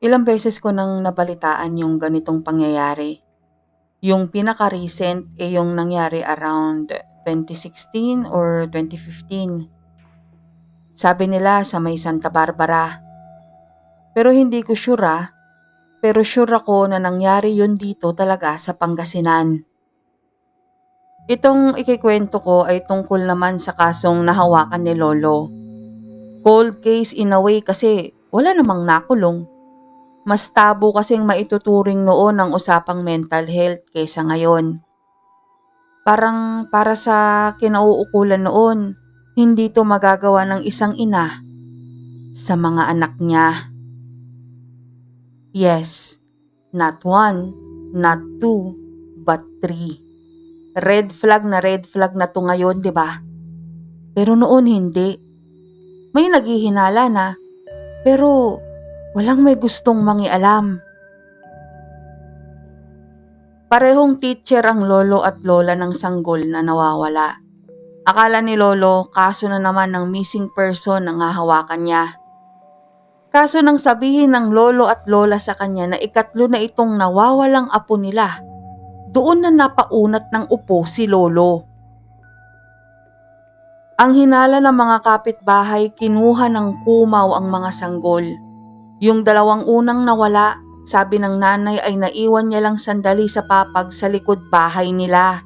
Ilang beses ko nang nabalitaan yung ganitong pangyayari. Yung pinaka-recent yung nangyari around 2016 or 2015. Sabi nila sa may Santa Barbara. Pero hindi ko sure pero sure ako na nangyari yun dito talaga sa Pangasinan. Itong ikikwento ko ay tungkol naman sa kasong nahawakan ni Lolo. Cold case in a way kasi wala namang nakulong. Mas tabo kasing maituturing noon ang usapang mental health kaysa ngayon. Parang para sa kinauukulan noon, hindi to magagawa ng isang ina sa mga anak niya. Yes, not one, not two, but three. Red flag na to ngayon, di ba? Pero noon hindi. May naghihinala na, pero walang may gustong mangialam. Parehong teacher ang lolo at lola ng sanggol na nawawala. Akala ni Lolo kaso na naman ng missing person ang hahawakan niya. Kaso nang sabihin ng lolo at lola sa kanya na ikatlo na itong nawawalang apo nila, doon na napaunat ng upo si Lolo. Ang hinala ng mga kapitbahay, kinuha ng kumaw ang mga sanggol. Yung dalawang unang nawala, sabi ng nanay ay naiwan niya lang sandali sa papag sa likod bahay nila.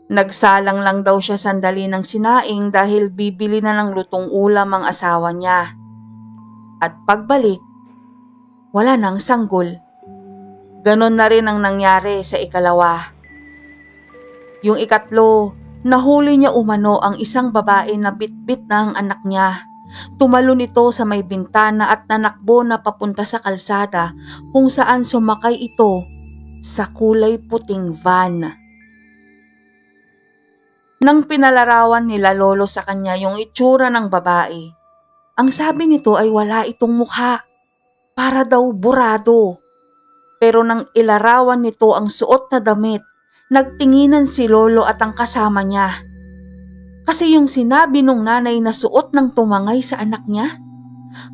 Nagsalang lang daw siya sandali ng sinaing dahil bibili na ng lutong ulam ang asawa niya. At pagbalik, wala nang sanggol. Ganon na rin ang nangyari sa ikalawa. Yung ikatlo, nahuli niya umano ang isang babae na bitbit na ang anak niya. Tumalon ito sa may bintana at nanakbo na papunta sa kalsada kung saan sumakay ito sa kulay puting van. Nang pinalarawan nila Lolo sa kanya yung itsura ng babae, ang sabi nito ay wala itong mukha, para daw burado. Pero nang ilarawan nito ang suot na damit, nagtinginan si Lolo at ang kasama niya. Kasi yung sinabi nung nanay na suot ng tumangay sa anak niya,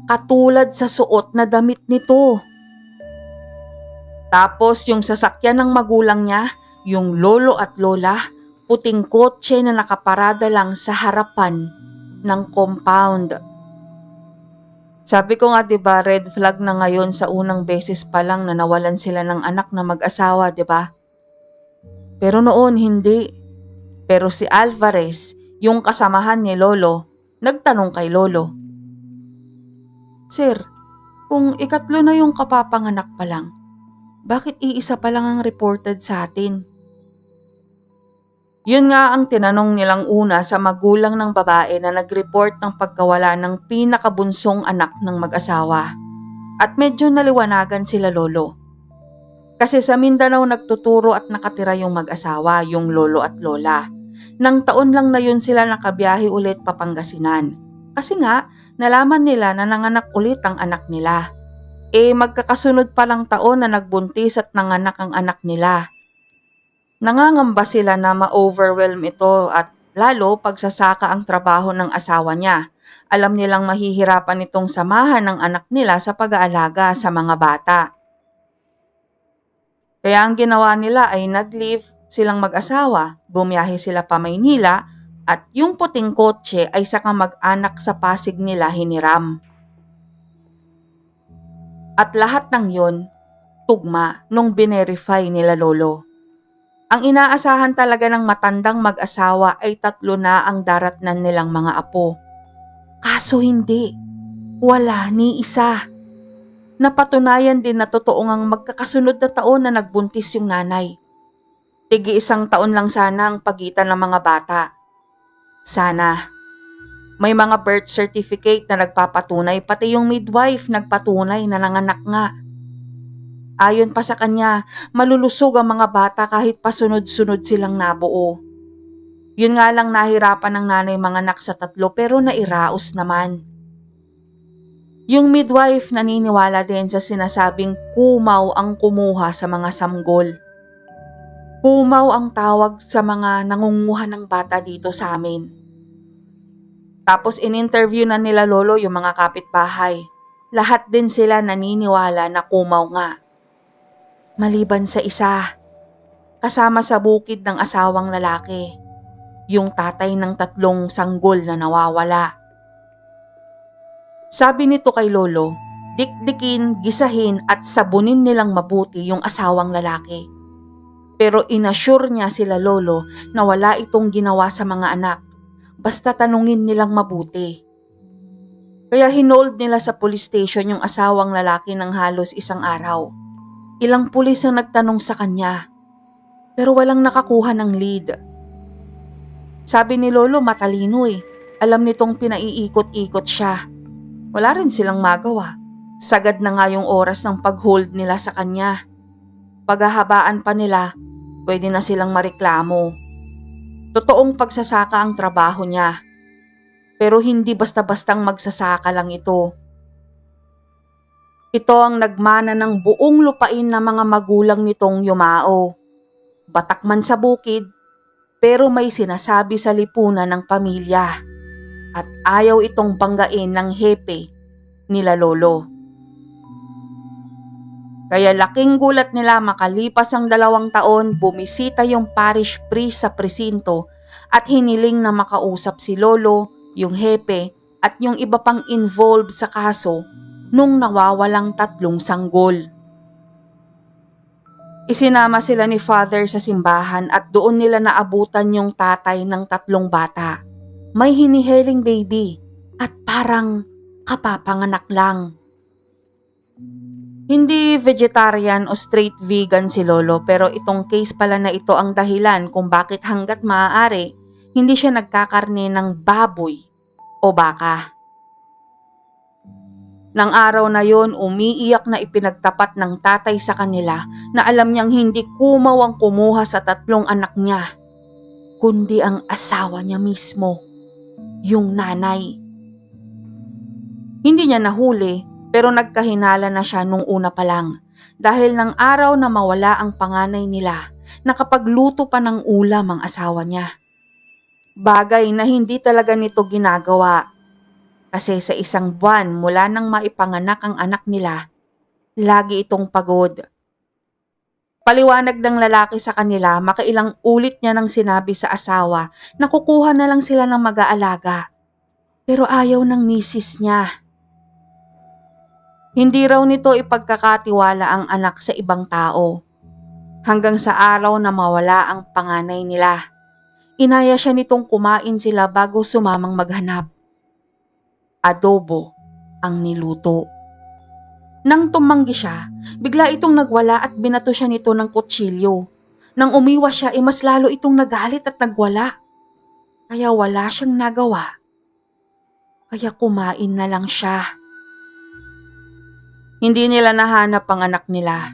katulad sa suot na damit nito. Tapos yung sasakyan ng magulang niya, yung lolo at lola, puting kotse na nakaparada lang sa harapan ng compound. Sabi ko nga 'di ba, red flag na ngayon sa unang beses pa lang na nawalan sila ng anak na mag-asawa, 'di ba? Pero noon hindi. Pero si Alvarez, yung kasamahan ni Lolo, nagtanong kay Lolo, "Sir, kung ikatlo na yung kapapanganak pa lang, bakit iisa pa lang ang reported sa atin?" Yun nga ang tinanong nilang una sa magulang ng babae na nag-report ng pagkawala ng pinakabunsong anak ng mag-asawa. At medyo naliwanagan sila Lolo. Kasi sa Mindanao nagtuturo at nakatira yung mag-asawa, yung lolo at lola. Nang taon lang na yun sila nakabiyahe ulit pa Pangasinan. Kasi nga, nalaman nila na nanganak ulit ang anak nila. Magkakasunod pa lang taon na nagbuntis at nanganak ang anak nila. Nangangamba sila na ma-overwhelm ito at lalo pagsasaka ang trabaho ng asawa niya. Alam nilang mahihirapan itong samahan ng anak nila sa pag-aalaga sa mga bata. Kaya ang ginawa nila ay nag-leave silang mag-asawa, bumiyahe sila pa Maynila at yung puting kotse ay saka mag-anak sa Pasig nila hiniram. At lahat ng yon, tugma nung binerify nila Lolo. Ang inaasahan talaga ng matandang mag-asawa ay 3 na ang daratnan nilang mga apo. Kaso hindi, wala ni isa. Napatunayan din na totoo ngang magkakasunod na taon na nagbuntis yung nanay. Tigi-1 taon lang sana ang pagitan ng mga bata. Sana. May mga birth certificate na nagpapatunay, pati yung midwife nagpatunay na nanganak nga. Ayon pa sa kanya, malulusog ang mga bata kahit pasunod-sunod silang nabuo. Yun nga lang nahirapan ng nanay manganak sa 3 pero nairaos naman. Yung midwife naniniwala din sa sinasabing kumaw ang kumuha sa mga samgol. Kumaw ang tawag sa mga nangunguha ng bata dito sa amin. Tapos in-interview na nila Lolo yung mga kapitbahay. Lahat din sila naniniwala na kumaw nga. Maliban sa isa, kasama sa bukid ng asawang lalaki, yung tatay ng 3 sanggol na nawawala. Sabi nito kay Lolo, dikdikin, gisahin at sabunin nilang mabuti yung asawang lalaki. Pero inassure niya sila Lolo na wala itong ginawa sa mga anak, basta tanungin nilang mabuti. Kaya hinold nila sa police station yung asawang lalaki ng halos 1 araw. Ilang pulis ang nagtanong sa kanya, pero walang nakakuha ng lead. Sabi ni Lolo matalino alam nitong pinaiikot-ikot siya. Wala rin silang magawa. Sagad na nga yung oras ng pag-hold nila sa kanya. Paghahabaan pa nila, pwede na silang mareklamo. Totoong pagsasaka ang trabaho niya. Pero hindi basta-bastang magsasaka lang ito. Ito ang nagmana ng buong lupain ng mga magulang nitong yumao. Batak man sa bukid, pero may sinasabi sa lipunan ng pamilya. At ayaw itong banggain ng hepe nila Lolo. Kaya laking gulat nila makalipas ang 2 taon, bumisita yung parish priest sa presinto at hiniling na makausap si Lolo, yung hepe at yung iba pang involved sa kaso nung nawawalang 3 sanggol. Isinama sila ni Father sa simbahan at doon nila naabutan yung tatay ng 3 bata. May hinihiling baby at parang kapapanganak lang. Hindi vegetarian o straight vegan si Lolo, pero itong case pala na ito ang dahilan kung bakit hanggat maaari hindi siya nagkakarne ng baboy o baka. Nang araw na yon, umiiyak na ipinagtapat ng tatay sa kanila na alam niyang hindi kumaw ang kumuha sa 3 anak niya, kundi ang asawa niya mismo, yung nanay. Hindi niya nahuli pero nagkahinala na siya nung una pa lang dahil ng araw na mawala ang panganay nila, nakapagluto pa ng ulam ang asawa niya. Bagay na hindi talaga nito ginagawa kasi sa 1 buwan mula nang maipanganak ang anak nila, lagi itong pagod. Paliwanag ng lalaki sa kanila, makailang ulit niya nang sinabi sa asawa na kukuha na lang sila ng mag-aalaga. Pero ayaw ng misis niya. Hindi raw nito ipagkakatiwala ang anak sa ibang tao. Hanggang sa araw na mawala ang panganay nila, inaya siya nitong kumain sila bago sumamang maghanap. Adobo ang niluto. Nang tumanggi siya, bigla itong nagwala at binato siya nito ng kutsilyo. Nang umiwas siya, mas lalo itong nagalit at nagwala. Kaya wala siyang nagawa. Kaya kumain na lang siya. Hindi nila nahanap ang anak nila.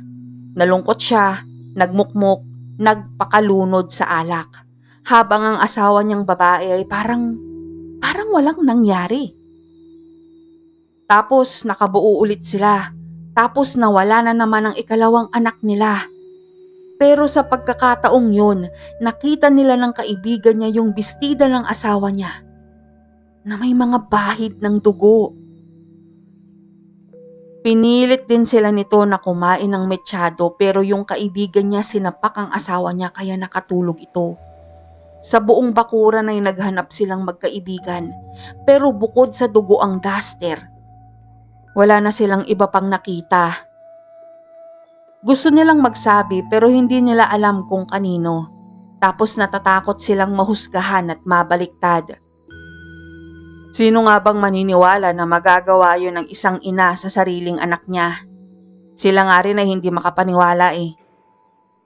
Nalungkot siya, nagmukmok, nagpakalunod sa alak. Habang ang asawa niyang babae ay parang walang nangyari. Tapos nakabuo ulit sila. Tapos nawala na naman ang 2 anak nila. Pero sa pagkakataong yun, nakita nila ng kaibigan niya yung bestida ng asawa niya na may mga bahid ng dugo. Pinilit din sila nito na kumain ng mechado pero yung kaibigan niya sinapak ang asawa niya kaya nakatulog ito. Sa buong bakuran ay naghanap silang magkaibigan pero bukod sa dugo ang duster, wala na silang iba pang nakita. Gusto nilang magsabi pero hindi nila alam kung kanino. Tapos natatakot silang mahusgahan at mabaliktad. Sino nga bang maniniwala na magagawa yun ng isang ina sa sariling anak niya? Sila nga rin ay hindi makapaniwala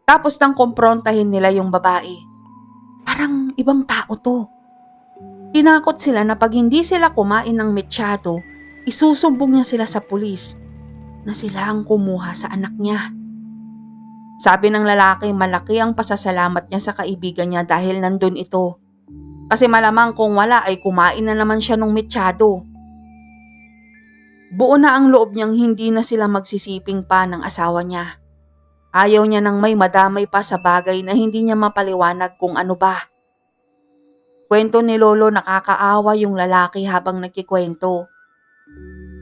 Tapos nang kumprontahin nila yung babae, parang ibang tao to. Tinakot sila na pag hindi sila kumain ng mechado, isusumbong niya sila sa pulis na sila ang kumuha sa anak niya. Sabi ng lalaki, malaki ang pasasalamat niya sa kaibigan niya dahil nandun ito. Kasi malamang kung wala ay kumain na naman siya nung mechado. Buo na ang loob niyang hindi na sila magsisiping pa ng asawa niya. Ayaw niya nang may madamay pa sa bagay na hindi niya mapaliwanag kung ano ba. Kwento ni Lolo, nakakaawa yung lalaki habang nagkikwento.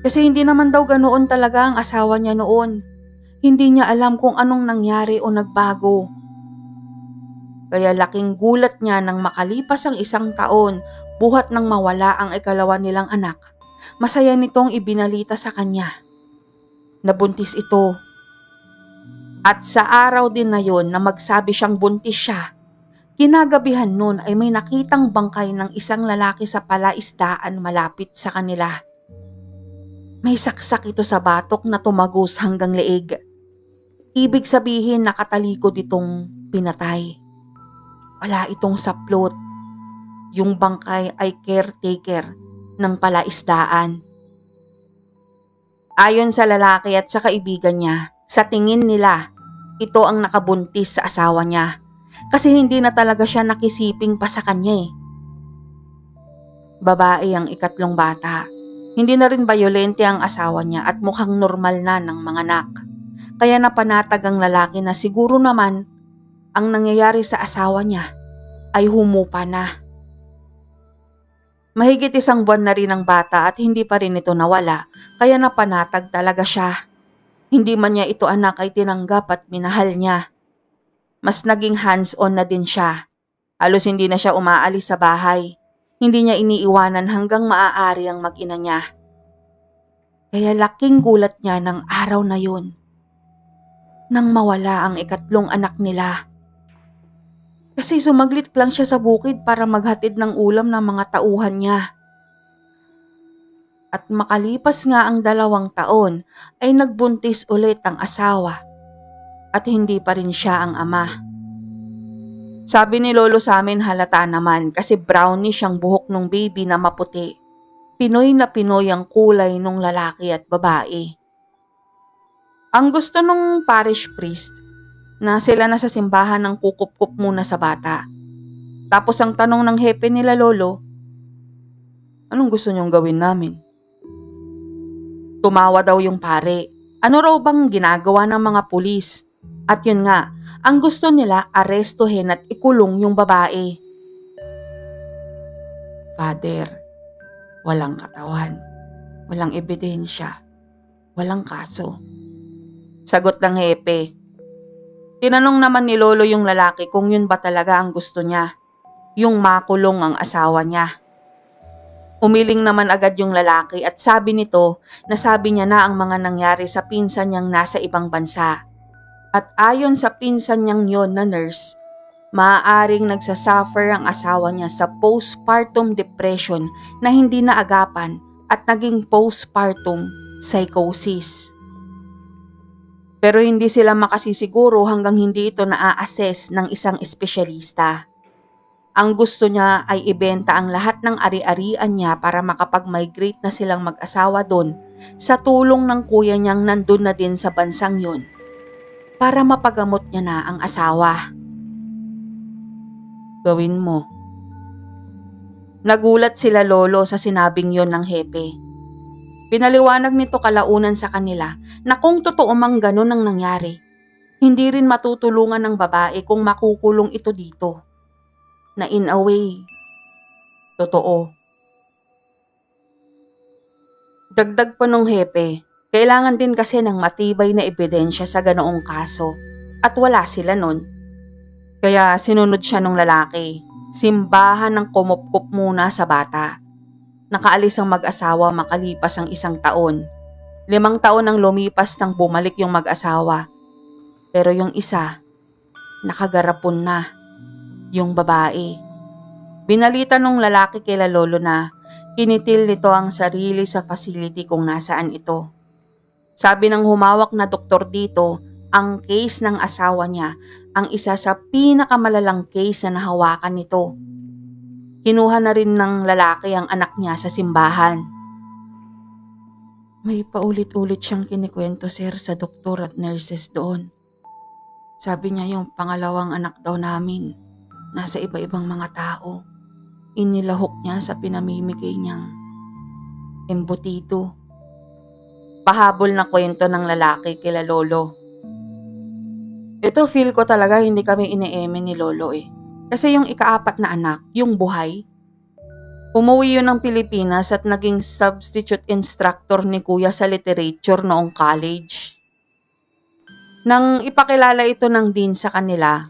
Kasi hindi naman daw ganoon talaga ang asawa niya noon. Hindi niya alam kung anong nangyari o nagbago. Kaya laking gulat niya nang makalipas ang 1 taon, buhat nang mawala ang ikalawa nilang anak. Masaya nitong ibinalita sa kanya. Nabuntis ito. At sa araw din na yon na magsabi siyang buntis siya, kinagabihan nun ay may nakitang bangkay ng isang lalaki sa palaisdaan malapit sa kanila. May saksak ito sa batok na tumagos hanggang leeg. Ibig sabihin nakatalikod itong pinatay. Wala itong saplot. Yung bangkay ay caretaker ng palaisdaan. Ayon sa lalaki at sa kaibigan niya, sa tingin nila, ito ang nakabuntis sa asawa niya. Kasi hindi na talaga siya nakisiping pa sa kanya eh. Babae ang ikatlong bata. Hindi na rin bayolente ang asawa niya at mukhang normal na ng mga anak. Kaya napanatag ang lalaki na siguro naman ang nangyayari sa asawa niya ay humupa na. Mahigit 1 buwan na rin ang bata at hindi pa rin ito nawala, kaya napanatag talaga siya. Hindi man niya ito anak ay tinanggap at minahal niya. Mas naging hands-on na din siya. Halos hindi na siya umaalis sa bahay. Hindi niya iniiwanan hanggang maaari ang mag-ina niya. Kaya laking gulat niya ng araw na yun, nang mawala ang ikatlong anak nila. Kasi sumaglit lang siya sa bukid para maghatid ng ulam ng mga tauhan niya. At makalipas nga ang 2 taon ay nagbuntis ulit ang asawa at hindi pa rin siya ang ama. Sabi ni lolo sa amin halata naman kasi brownish ang buhok ng baby na maputi. Pinoy na Pinoy ang kulay ng lalaki at babae. Ang gusto nung parish priest na sila na sa simbahan ng kukup-kup muna sa bata. Tapos ang tanong ng hepe nila lolo, anong gusto niyong gawin namin? Tumawa daw yung pare. Ano raw bang ginagawa ng mga pulis? At yun nga, ang gusto nila arestuhin at ikulong yung babae. Father, walang katawan, walang ebidensya, walang kaso. Sagot ng hepe. Tinanong naman ni lolo yung lalaki kung yun ba talaga ang gusto niya, yung makulong ang asawa niya. Umiling naman agad yung lalaki at sabi nito na sabi niya na ang mga nangyari sa pinsan niyang nasa ibang bansa. At ayon sa pinsan niyang yon na nurse, maaaring nagsasuffer ang asawa niya sa postpartum depression na hindi naagapan at naging postpartum psychosis. Pero hindi sila makasisiguro hanggang hindi ito naa-assess ng isang espesyalista. Ang gusto niya ay ibenta ang lahat ng ari-arian niya para makapag-migrate na silang mag-asawa doon sa tulong ng kuya niyang nandun na din sa bansang yun para mapagamot niya na ang asawa. Gawin mo. Nagulat sila lolo sa sinabing yon ng hepe. Pinaliwanag nito kalaunan sa kanila na kung totoo mang ganun ang nangyari, hindi rin matutulungan ng babae kung makukulong ito dito. Na in a way, totoo. Dagdag pa nung hepe, kailangan din kasi ng matibay na ebidensya sa ganoong kaso at wala sila nun. Kaya sinunod siya nung lalaki, simbahan ng kumupkup muna sa bata. Nakaalis ang mag-asawa makalipas ang 1 taon. 5 taon ang lumipas nang bumalik yung mag-asawa. Pero yung isa, nakagarapon na, yung babae. Binalita nung lalaki kila lolo na kinitil nito ang sarili sa facility kung nasaan ito. Sabi ng humawak na doktor dito, ang case ng asawa niya ang isa sa pinakamalalang case na nahawakan nito. Kinuha na rin ng lalaki ang anak niya sa simbahan. May paulit-ulit siyang kinikwento sir sa doktor at nurses doon. Sabi niya yung pangalawang anak daw namin, nasa iba-ibang mga tao. Inilahok niya sa pinamimigay niyang embutido. Pahabol na kwento ng lalaki kila lolo. Ito feel ko talaga hindi kami ine-eme ni lolo eh. Kasi yung ika-4 na anak, yung buhay, Umuwi yun ng Pilipinas at naging substitute instructor ni kuya sa literature noong college. Nang ipakilala ito ng dean sa kanila,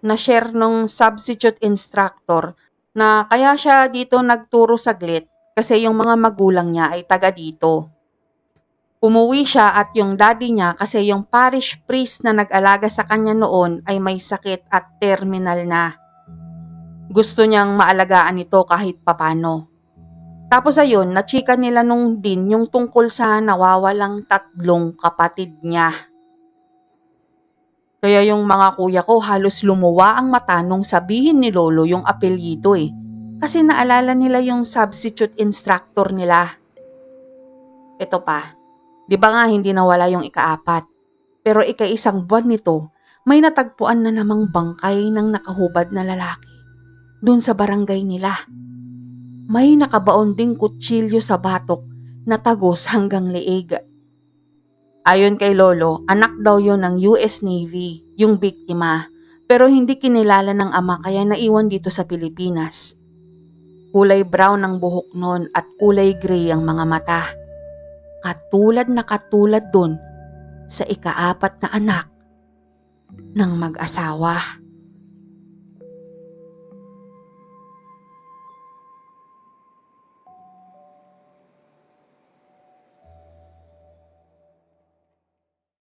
na-share nung substitute instructor na kaya siya dito nagturo saglit kasi yung mga magulang niya ay taga dito. Umuwi siya at yung daddy niya kasi yung parish priest na nag-alaga sa kanya noon ay may sakit at terminal na. Gusto niyang maalagaan ito kahit papano. Tapos ayun, nachika nila nung din yung tungkol sa nawawalang 3 kapatid niya. Kaya yung mga kuya ko halos lumuwa ang mata nung sabihin ni Lolo yung apelyido Kasi naalala nila yung substitute instructor nila. Ito pa, di ba nga hindi nawala yung ika-4? Pero ika-1 buwan nito, may natagpuan na namang bangkay ng nakahubad na lalaki dun sa barangay nila. May nakabaon ding kutsilyo sa batok na tagos hanggang leeg. Ayon kay Lolo, anak daw yon ng US Navy, yung biktima, pero hindi kinilala ng ama kaya naiwan dito sa Pilipinas. Kulay brown ang buhok nun at kulay gray ang mga mata. Katulad na katulad dun sa ika-4 na anak ng mag-asawa.